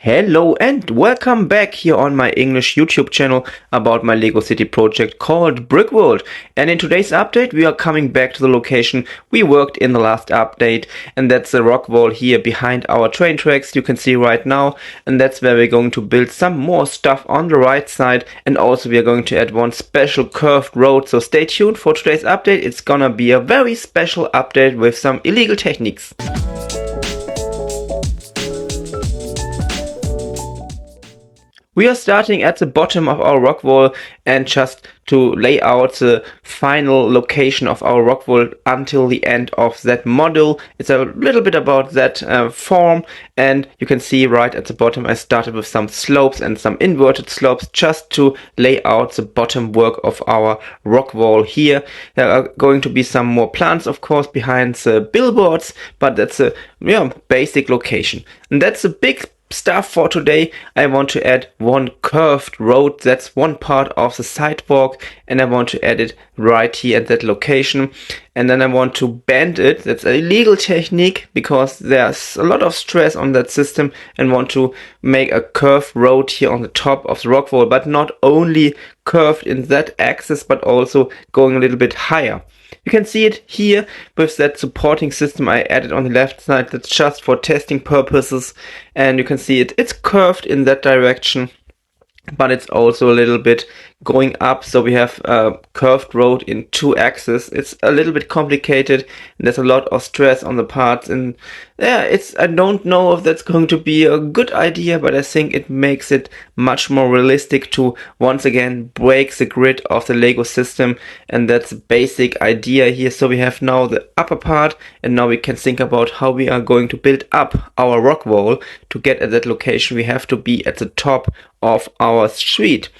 Hello and welcome back here on my English YouTube channel about my Lego City project called Brick World. And in today's update we are coming back to the location we worked in the last update, and that's the rock wall here behind our train tracks you can see right now, and that's where we're going to build some more stuff on the right side, and also we are going to add one special curved road, so stay tuned for today's update. It's gonna be a very special update with some illegal techniques. We are starting at the bottom of our rock wall, and just to lay out the final location of our rock wall until the end of that module. It's a little bit about that form, and you can see right at the bottom I started with some slopes and some inverted slopes just to lay out the bottom work of our rock wall here. There are going to be some more plants of course behind the billboards, but that's a basic location. And that's a big stuff for today. I want to add one curved road, that's one part of the sidewalk, and I want to add it right here at that location. And then I want to bend it. That's a illegal technique because there's a lot of stress on that system, and want to make a curved road here on the top of the rock wall, but not only curved in that axis but also going a little bit higher. You can see it here with that supporting system I added on the left side. That's just for testing purposes, and you can see it's curved in that direction, but it's also a little bit going up, so we have a curved road in two axes. It's a little bit complicated, and there's a lot of stress on the parts, and I don't know if that's going to be a good idea, but I think it makes it much more realistic to once again break the grid of the Lego system, and that's the basic idea here. So we have now the upper part, and now we can think about how we are going to build up our rock wall. To get at that location we have to be at the top of our street,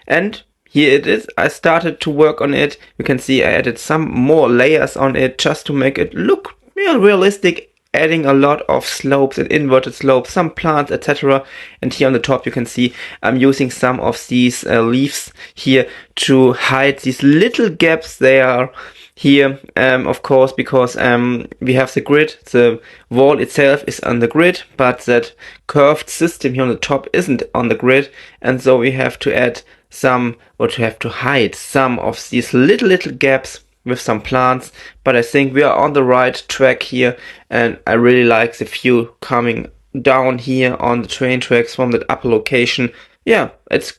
and here it is. I started to work on it. You can see I added some more layers on it just to make it look realistic, adding a lot of slopes and inverted slopes, some plants, etc. And here on the top you can see I'm using some of these leaves here to hide these little gaps there here, of course, because we have the grid. The wall itself is on the grid, but that curved system here on the top isn't on the grid, and so we have to add some, or to have to hide some of these little gaps with some plants. But I think we are on the right track here, and I really like the view coming down here on the train tracks from that upper location. Yeah, it's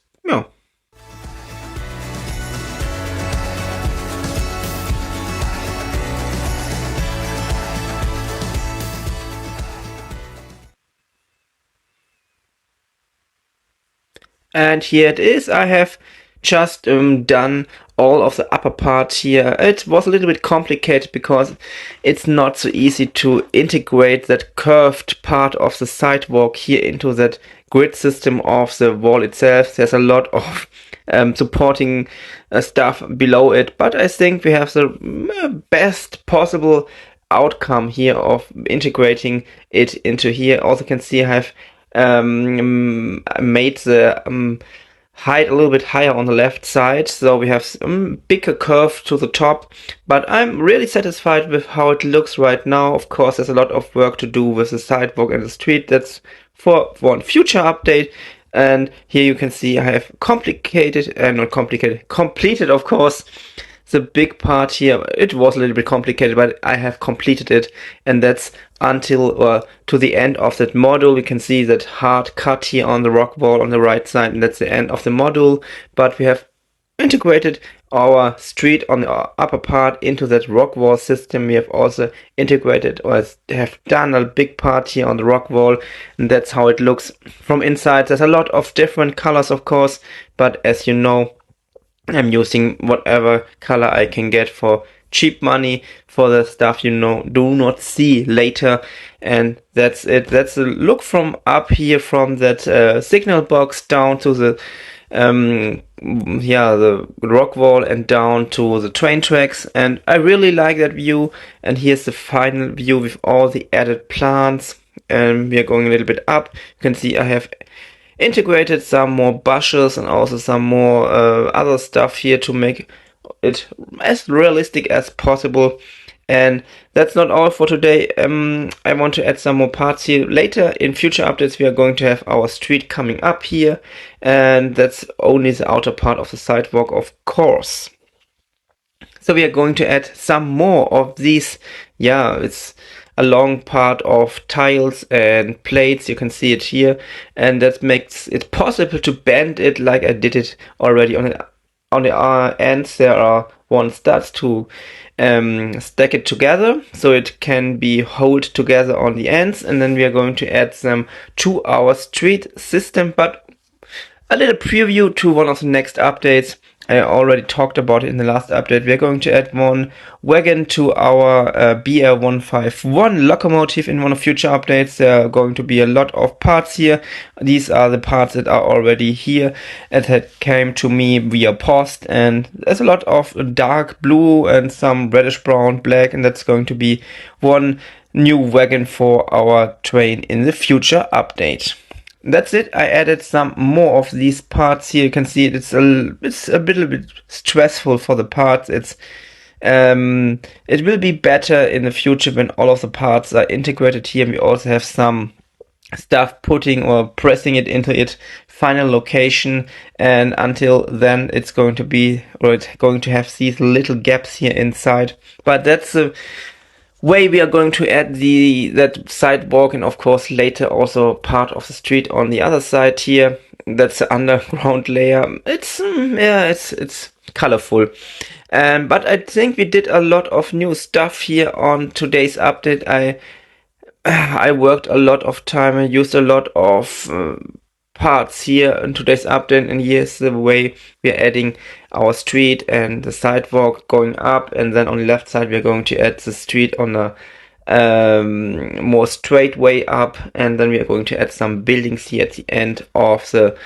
And here it is. I have just done all of the upper part here. It was a little bit complicated because it's not so easy to integrate that curved part of the sidewalk here into that grid system of the wall itself. There's a lot of supporting stuff below it, but I think we have the best possible outcome here of integrating it into here. Also can see I have made the height a little bit higher on the left side, so we have some bigger curve to the top, but I'm really satisfied with how it looks right now. Of course there's a lot of work to do with the sidewalk and the street. That's for one future update. And here you can see I have completed of course the big part here. It was a little bit complicated, but I have completed it, and that's until to the end of that module. We can see that hard cut here on the rock wall on the right side, and that's the end of the module. But we have integrated our street on the upper part into that rock wall system. We have also integrated, or have done, a big part here on the rock wall, and that's how it looks from inside. There's a lot of different colors of course, but as you know, I'm using whatever color I can get for cheap money for the stuff you do not see later. And that's it. That's the look from up here, from that signal box down to the the rock wall and down to the train tracks, and I really like that view. And here's the final view with all the added plants, and we are going a little bit up. You can see I have integrated some more bushes and also some more other stuff here to make it as realistic as possible. And that's not all for today. I want to add some more parts here. Later in future updates we are going to have our street coming up here, and that's only the outer part of the sidewalk, of course. So we are going to add some more of these. Yeah, it's a long part of tiles and plates. You can see it here, and that makes it possible to bend it like I did it already on the ends. There are one studs to stack it together so it can be held together on the ends, and then we are going to add them to our street system. But a little preview to one of the next updates. I already talked about it in the last update. We're going to add one wagon to our BR151 locomotive in one of future updates. There are going to be a lot of parts here. These are the parts that are already here and that came to me via post, and there's a lot of dark blue and some reddish brown, black, and that's going to be one new wagon for our train in the future update. That's it. I added some more of these parts here. You can see it's a little bit stressful for the parts. It will be better in the future when all of the parts are integrated here. And we also have some stuff putting or pressing it into its final location, and until then it's going to be, or it's going to have these little gaps here inside. But that's the way we are going to add that sidewalk, and of course later also part of the street on the other side here. That's the underground layer. It's it's colorful, but I think we did a lot of new stuff here on today's update. I worked a lot of time. I used a lot of parts here in today's update, and here's the way we're adding our street and the sidewalk going up, and then on the left side we're going to add the street on a more straight way up, and then we are going to add some buildings here at the end of the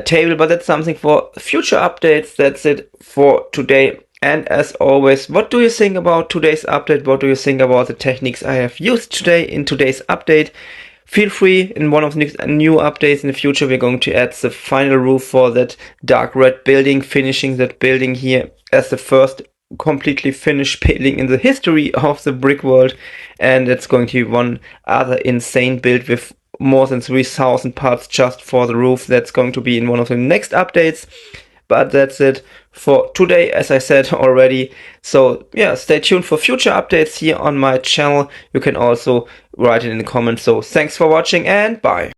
table. But that's something for future updates. That's it for today. And as always, what do you think about today's update? What do you think about the techniques I have used today in today's update? Feel free, in one of the new updates in the future, we're going to add the final roof for that dark red building, finishing that building here as the first completely finished building in the history of the brick world. And it's going to be one other insane build with more than 3,000 parts just for the roof. That's going to be in one of the next updates. But that's it for today, as I said already. So yeah, stay tuned for future updates here on my channel. You can also write it in the comments. So thanks for watching, and bye.